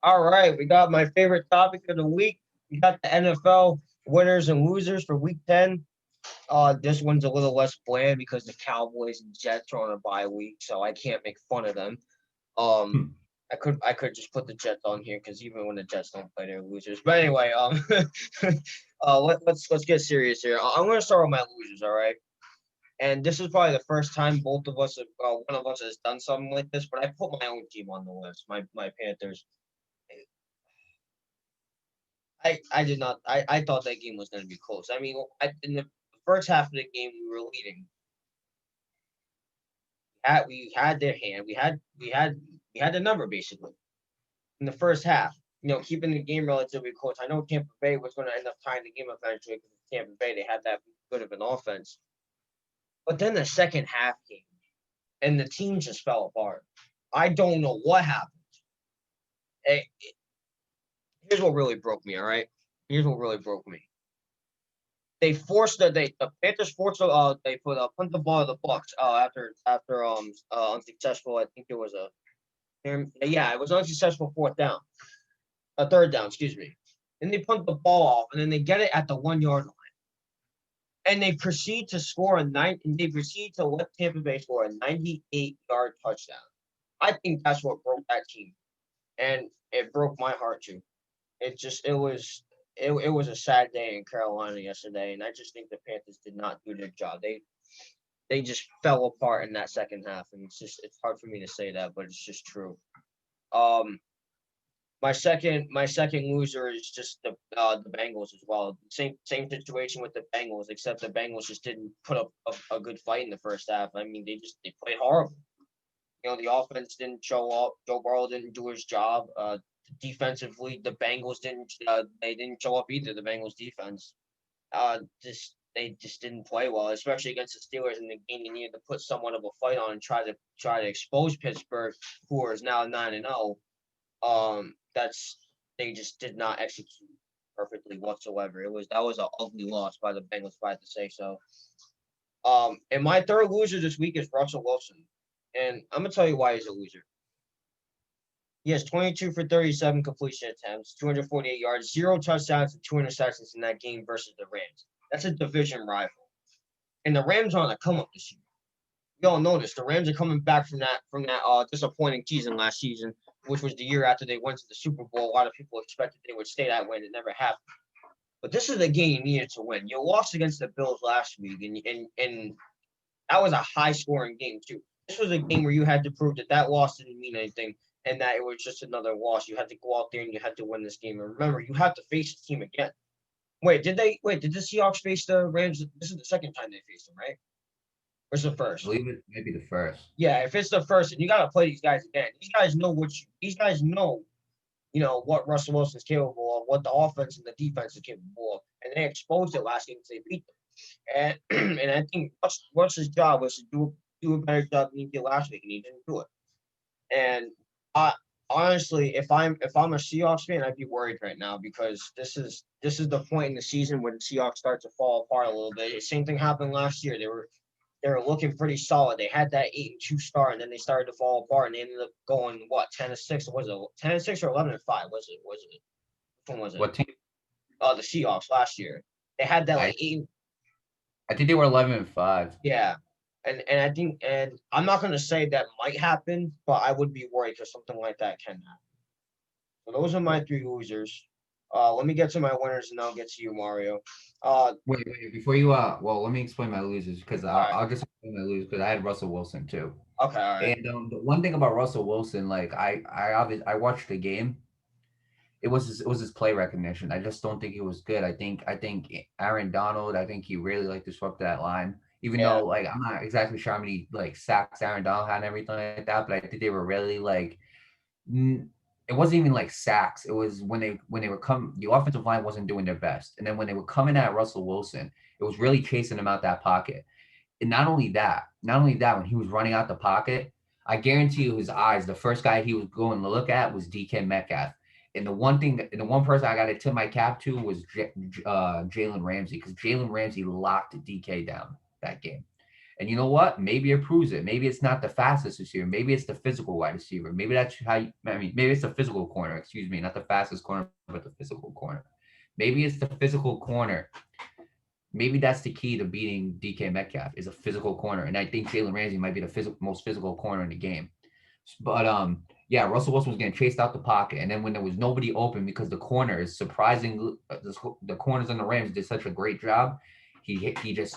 All right, we got my favorite topic of the week. We got the NFL winners and losers for Week 10. This one's a little less bland because the Cowboys and Jets are on a bye week, so I can't make fun of them. Um, I could just put the Jets on here because even when the Jets don't play, they're losers. But anyway, let's get serious here. I'm gonna start with my losers. All right, and this is probably the first time both of us, one of us has done something like this. But I put my own team on the list, my Panthers. I did not. I thought that game was going to be close. I mean, in the first half of the game, we were leading. We had their hand. We had the number basically in the first half. Keeping the game relatively close. I know Tampa Bay was going to end up tying the game eventually because Tampa Bay they had that good of an offense. But then the second half came, and the team just fell apart. I don't know what happened. Hey, here's what really broke me. All right, here's what really broke me. The Panthers forced they put punt the ball to the Bucks after unsuccessful. I think it was it was unsuccessful fourth down, a third down, excuse me. And they punt the ball off, and then they get it at the 1 yard line, and they proceed to score and they proceed to let Tampa Bay score a 98-yard touchdown. I think that's what broke that team, and it broke my heart too. It was a sad day in Carolina yesterday, and I just think the Panthers did not do their job. They just fell apart in that second half, and it's hard for me to say that, but it's just true. Um, my second loser is just the Bengals as well. Same situation with the Bengals, except the Bengals just didn't put up a good fight in the first half. I mean, they played horrible. The offense didn't show up. Joe Burrow didn't do his job. Defensively, the Bengals didn't show up either. The Bengals defense, they just didn't play well, especially against the Steelers in the game. You needed to put somewhat of a fight on and try to expose Pittsburgh, who is now 9-0. That's they just did not execute perfectly whatsoever. That was an ugly loss by the Bengals, if I had to say so. And my third loser this week is Russell Wilson, and I'm gonna tell you why he's a loser. He has 22 for 37 completion attempts, 248 yards, zero touchdowns, and two interceptions in that game versus the Rams. That's a division rival. And the Rams are on a come up this year. We all know this. The Rams are coming back from that disappointing season last season, which was the year after they went to the Super Bowl. A lot of people expected they would stay that way, and it never happened. But this is the game you needed to win. You lost against the Bills last week, and that was a high scoring game too. This was a game where you had to prove that loss didn't mean anything and that it was just another loss. You had to go out there and you had to win this game. And remember, you have to face the team again. Did the Seahawks face the Rams? This is the second time they faced them, right? Or is it the I first? believe it may be the first. Yeah, if it's the first, and you got to play these guys again. These guys know, what Russell Wilson's capable of, what the offense and the defense is capable of, and they exposed it last game because they beat them. And and I think Russ's job was to do a better job than he did last week, and he didn't do it. And I honestly, if I'm a Seahawks fan, I'd be worried right now because this is the point in the season where the Seahawks start to fall apart a little bit. The same thing happened last year. They were looking pretty solid. They had that 8-2 start, and then they started to fall apart, and they ended up going what 10-6? Was it 10-6 or 11-5? Was it? Which one was it? What team? The Seahawks last year. They had that I like eight. I think they were 11-5. Yeah, and I'm not gonna say that might happen, but I would be worried because something like that can happen. So those are my three losers. Let me get to my winners, and I'll get to you, Mario. Wait, before you well, let me explain my losers because All right. I'll just explain my losers because I had Russell Wilson too. Okay. All right. And the one thing about Russell Wilson, like I watched the game. It was his play recognition. I just don't think he was good. I think Aaron Donald. I think he really like disrupted that line. Even Yeah. though like I'm not exactly sure how many like sacks Aaron Donald had and everything like that, but I think they were really like it wasn't even like sacks. It was when they were coming, the offensive line wasn't doing their best, and then when they were coming at Russell Wilson, it was really chasing him out that pocket. And not only that, when he was running out the pocket, I guarantee you his eyes, the first guy he was going to look at was DK Metcalf. And the one person I got to tip my cap to was Jalen Ramsey because Jalen Ramsey locked DK down that game. And you know what? Maybe it proves it. Maybe it's not the fastest receiver. Maybe it's the physical wide receiver. Maybe that's how maybe it's the physical corner, excuse me, not the fastest corner, but the physical corner. Maybe it's the physical corner. Maybe that's the key to beating DK Metcalf is a physical corner. And I think Jalen Ramsey might be the most physical corner in the game. But yeah, Russell Wilson was getting chased out the pocket, and then when there was nobody open because the corners, surprisingly, the corners on the Rams did such a great job, he just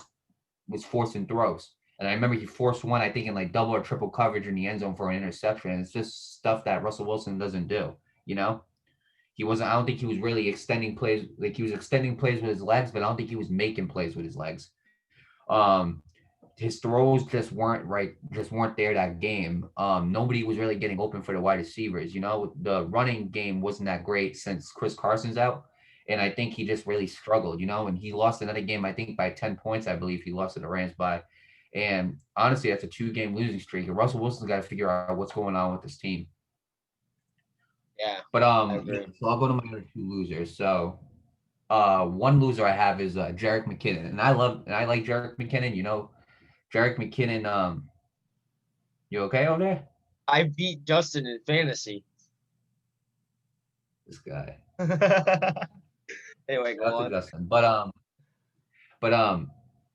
was forcing throws. And I remember he forced one, I think, in like double or triple coverage in the end zone for an interception. And it's just stuff that Russell Wilson doesn't do, you know? He wasn't, I don't think he was really extending plays. Like he was extending plays with his legs, but I don't think he was making plays with his legs. Um, his throws just weren't right, just weren't there that game. Nobody was really getting open for the wide receivers. You know, the running game wasn't that great since Chris Carson's out. And I think he just really struggled, you know, and he lost another game, I think by 10 points, I believe he lost to the Rams by. And honestly, that's a 2-game losing streak. And Russell Wilson's got to figure out what's going on with this team. Yeah, But I agree. yeah, so I'll go to my other 2 losers. So one loser I have is Jerick McKinnon. And I like Jerick McKinnon, you know, Jerick McKinnon, you okay over there? I beat Justin in fantasy. This guy. Anyway, Shout go out to on. Justin. But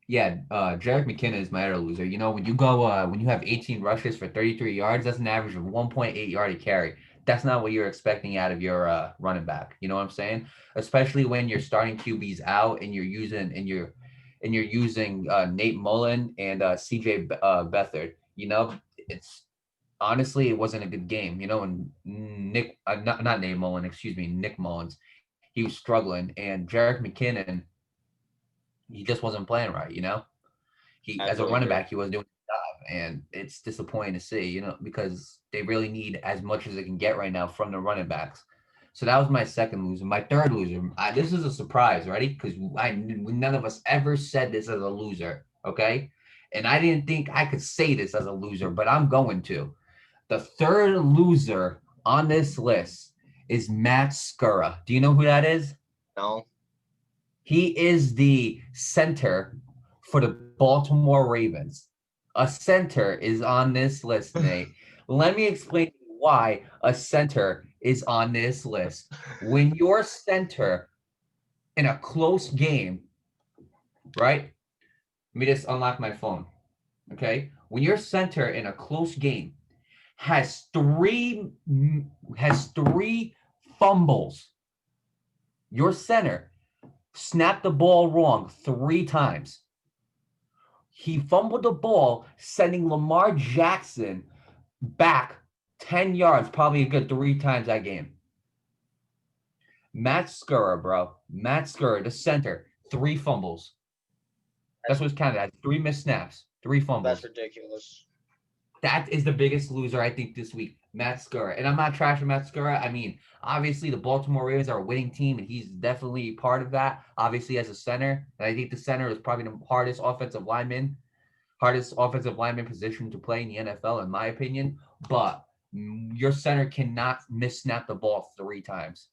yeah, Jerick McKinnon is my other loser. You know, when you go when you have 18 rushes for 33 yards, that's an average of 1.8 yard a carry. That's not what you're expecting out of your running back. You know what I'm saying? Especially when you're starting QBs out and you're using Nate Mullen and CJ Beathard. You know, it's honestly it wasn't a good game. You know, and Nick not Nate Mullen, excuse me, Nick Mullins. He was struggling, and Jerick McKinnon, he just wasn't playing right, you know? He I as a totally running agree. back, he wasn't doing his job. And it's disappointing to see, you know, because they really need as much as they can get right now from the running backs. So that was my second loser. My third loser, this is a surprise, ready? Because none of us ever said this as a loser, okay? And I didn't think I could say this as a loser, but I'm going to. The third loser on this list is Matt Skura. Do you know who that is? No. He is the center for the Baltimore Ravens. A center is on this list, Nate. Let me explain why a center is on this list. When your center in a close game, right? Let me just unlock my phone. Okay. When your center in a close game has three fumbles, your center snapped the ball wrong 3 times. He fumbled the ball, sending Lamar Jackson back 10 yards, probably a good 3 times that game. Matt Skura, bro. Matt Skura, the center, 3 fumbles. That's what's counted as 3 missed snaps, 3 fumbles. That's ridiculous. That is the biggest loser, I think, this week. Matt Skura. And I'm not trashing Matt Skura. I mean, obviously, the Baltimore Ravens are a winning team, and he's definitely part of that, obviously, as a center. And I think the center is probably the hardest offensive lineman position to play in the NFL, in my opinion. But your center cannot miss snap the ball 3 times.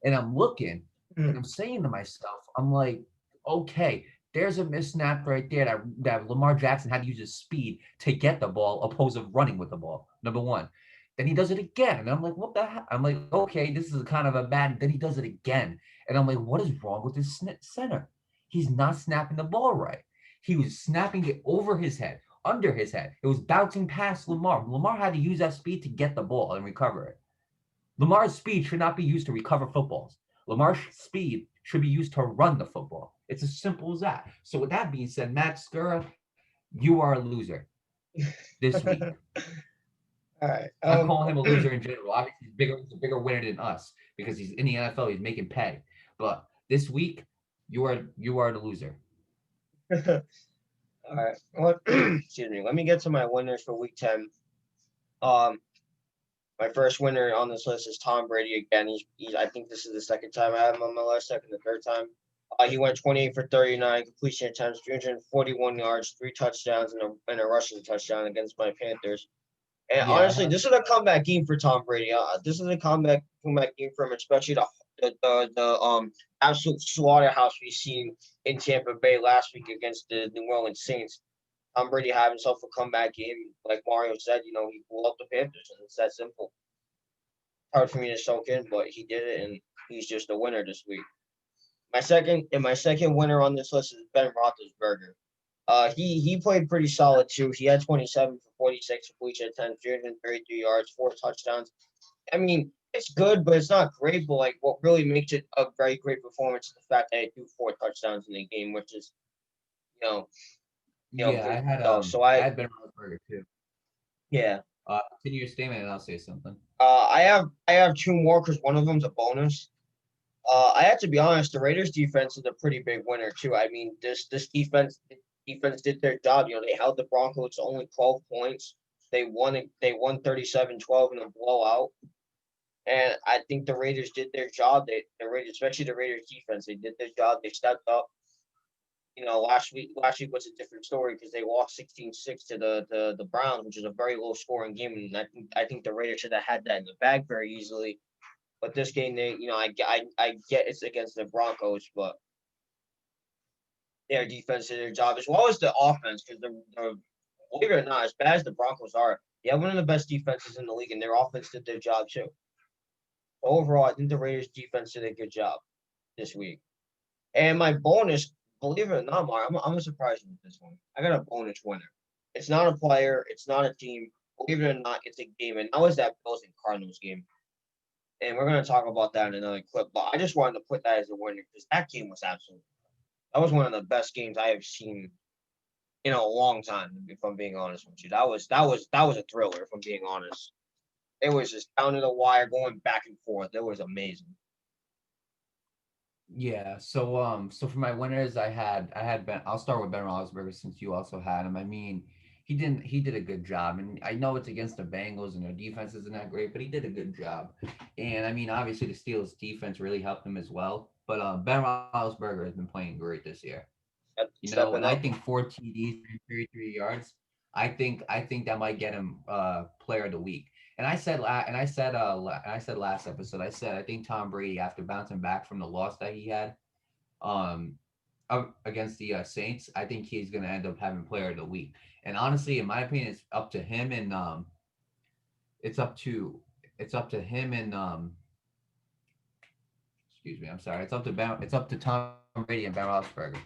And I'm looking and I'm saying to myself, I'm like, okay, there's a missed snap right there that Lamar Jackson had to use his speed to get the ball opposed to running with the ball. Number one. Then he does it again. And I'm like, what the heck? I'm like, okay, this is kind of a bad. Then he does it again. And I'm like, what is wrong with this center? He's not snapping the ball right. He was snapping it over his head, under his head. It was bouncing past Lamar. Lamar had to use that speed to get the ball and recover it. Lamar's speed should not be used to recover footballs. Lamar's speed should be used to run the football. It's as simple as that. So with that being said, Matt Skura, you are a loser this week. All right. I'm calling him a loser in general. Obviously, he's a bigger winner than us because he's in the NFL. He's making pay. But this week, you are the loser. All right. Well, excuse me. Let me get to my winners for week 10. My first winner on this list is Tom Brady again. He's I think this is the second time I have him on my list, second to third time. He went 28 for 39, completion attempts, 341 yards, 3 touchdowns, and a rushing touchdown against my Panthers. And honestly, this is a comeback game for Tom Brady. This is a comeback game for him, especially the absolute slaughterhouse we've seen in Tampa Bay last week against the New Orleans Saints. Tom Brady had himself a comeback game. Like Mario said, he blew out the Panthers, and it's that simple. Hard for me to soak in, but he did it, and he's just a winner this week. My second winner on this list is Ben Roethlisberger. He played pretty solid too. He had 27 for 46 completion attempts, 333 yards, 4 touchdowns. I mean, it's good, but it's not great. But like, what really makes it a very great performance is the fact that he threw 4 touchdowns in the game, which is you know Yeah, good stuff. So I I had Ben Roethlisberger too. yeah. Continue your statement and I'll say something. I have two more because one of them's a bonus. I have to be honest, the Raiders defense is a pretty big winner too. I mean, this defense did their job. They held the Broncos to only 12 points. They won 37-12 in a blowout. And I think the Raiders did their job. The Raiders, especially the Raiders defense, they did their job. They stepped up. Last week was a different story because they lost 16-6 to the Browns, which is a very low scoring game. And I think the Raiders should have had that in the bag very easily. But this game, I get it's against the Broncos, but their defense did their job as well as the offense. Because believe it or not, as bad as the Broncos are, they have one of the best defenses in the league, and their offense did their job too. So overall, I think the Raiders defense did a good job this week. And my bonus, believe it or not, Mark, I'm surprised with this one. I got a bonus winner. It's not a player. It's not a team. Believe it or not, it's a game, and that was that Bills and Cardinals game. And we're gonna talk about that in another clip. But I just wanted to put that as a winner because that game was absolutely. That was one of the best games I have seen in a long time. If I'm being honest with you, that was a thriller. If I'm being honest, it was just down to the wire, going back and forth. It was amazing. Yeah. So for my winners, I had Ben. I'll start with Ben Roethlisberger since you also had him. I mean, he did a good job, and I know it's against the Bengals and their defense isn't that great, but he did a good job. And I mean, obviously the Steelers defense really helped him as well. But Ben Roethlisberger has been playing great this year. And Stepping I up. think 4 TDs, 33 yards. I think that might get him player of the week. And I said last episode, I said I think Tom Brady, after bouncing back from the loss that he had um against the Saints, I think he's gonna end up having player of the week. And honestly, in my opinion, it's up to him and it's up to it's up to him and excuse me, I'm sorry. It's up to Tom Brady and Ben Roethlisberger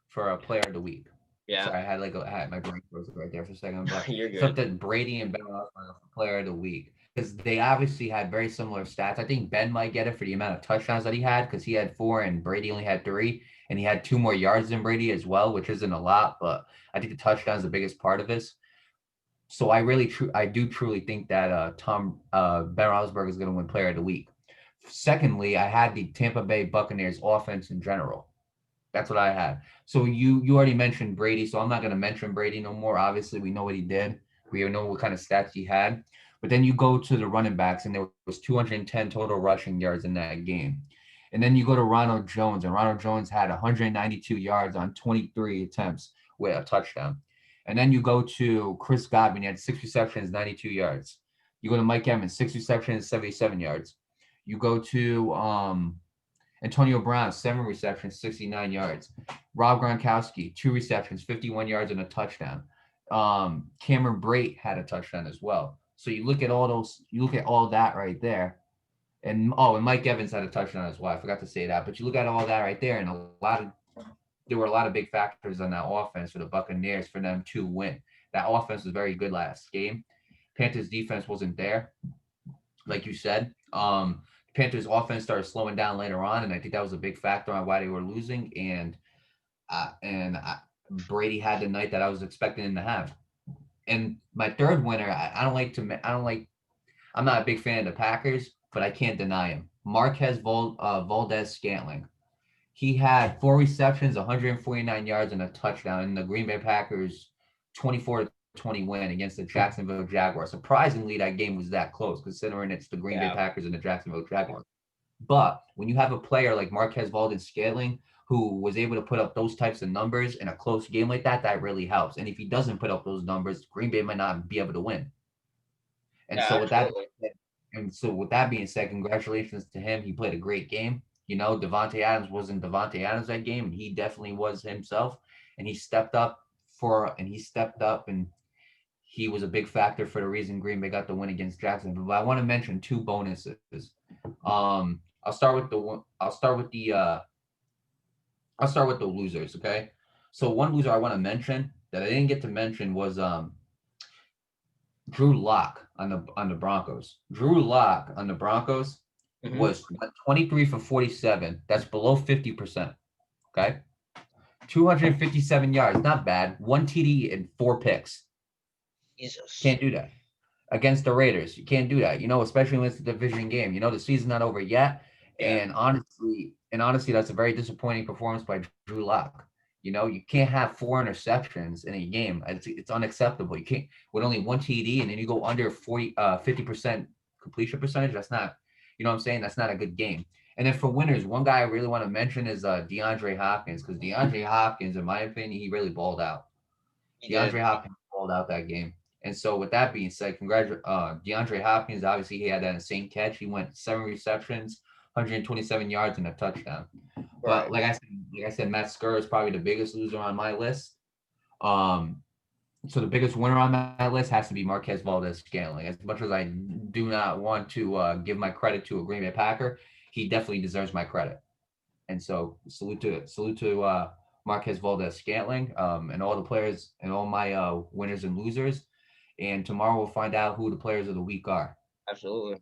for a player of the week. Sorry, Yeah, I had my brain froze right there for a second, but you're it's up good. to Brady and Ben Roethlisberger for player of the week because they obviously had very similar stats. I think Ben might get it for the amount of touchdowns that he had because he had four and Brady only had three, and he had two more yards than Brady as well, which isn't a lot, but I think the touchdown is the biggest part of this. So I do truly think that Ben Roethlisberger is going to win player of the week. Secondly, I had the Tampa Bay Buccaneers offense in general. That's what I had. So you already mentioned Brady, so I'm not going to mention Brady no more. Obviously, we know what he did. We know what kind of stats he had. But then you go to the running backs, and there was 210 total rushing yards in that game. And then you go to Ronald Jones, and Ronald Jones had 192 yards on 23 attempts with a touchdown. And then you go to Chris Godwin, he had 6 receptions, 92 yards. You go to Mike Evans, 6 receptions, 77 yards. You go to Antonio Brown, 7 receptions, 69 yards. Rob Gronkowski, 2 receptions, 51 yards and a touchdown. Cameron Brate had a touchdown as well. So you look at all that right there. And Mike Evans had a touchdown as well. I forgot to say that. But you look at all that right there, and there were a lot of big factors on that offense for the Buccaneers for them to win. That offense was very good last game. Panthers defense wasn't there, like you said. Panthers offense started slowing down later on, and I think that was a big factor on why they were losing. And Brady had the night that I was expecting him to have. And my third winner, I don't like. I'm not a big fan of the Packers, but I can't deny him. Valdez Scantling. He had 4 receptions, 149 yards, and a touchdown in the Green Bay Packers 24-20 win against the Jacksonville Jaguars. Surprisingly, that game was that close, considering it's the Green Bay Yeah, Packers and the Jacksonville Jaguars. But when you have a player like Marquez Valdez Scantling who was able to put up those types of numbers in a close game like that, that really helps. And if he doesn't put up those numbers, Green Bay might not be able to win. And yeah, so with that absolutely. and so with that being said, congratulations to him. He played a great game. Devontae Adams wasn't Devontae Adams that game. He definitely was himself, and he stepped up and he stepped up, and he was a big factor for the reason Green Bay got the win against Jacksonville. But I want to mention two bonuses. I'll start with the one. I'll start with the losers. Okay, so one loser I want to mention that I didn't get to mention was Drew Lock on the Broncos. Drew Lock on the Broncos Hmm. was 23 for 47. That's below 50%. Okay. 257 yards, not bad. One TD and four picks. Jesus. Can't do that against the Raiders. You can't do that. Especially when it's a division game. The season's not over yet. Yeah. And honestly, that's a very disappointing performance by Drew Lock. You can't have four interceptions in a game. It's unacceptable. You can't with only one TD and then you go under 50% completion percentage. That's not, what I'm saying? That's not a good game. And then for winners, one guy I really want to mention is DeAndre Hopkins, because DeAndre Hopkins, in my opinion, he really balled out. He did. DeAndre Hopkins balled out that game. And so with that being said, DeAndre Hopkins, obviously he had that insane catch. He went 7 receptions, 127 yards and a touchdown. But Right. like I said, Matt Skura is probably the biggest loser on my list. Um, so the biggest winner on my list has to be Marquez Valdez-Scantling. As much as I do not want to give my credit to a Green Bay Packer, he definitely deserves my credit. And so salute to Marquez Valdez-Scantling, and all the players and all my winners and losers. And tomorrow we'll find out who the players of the week are. Absolutely.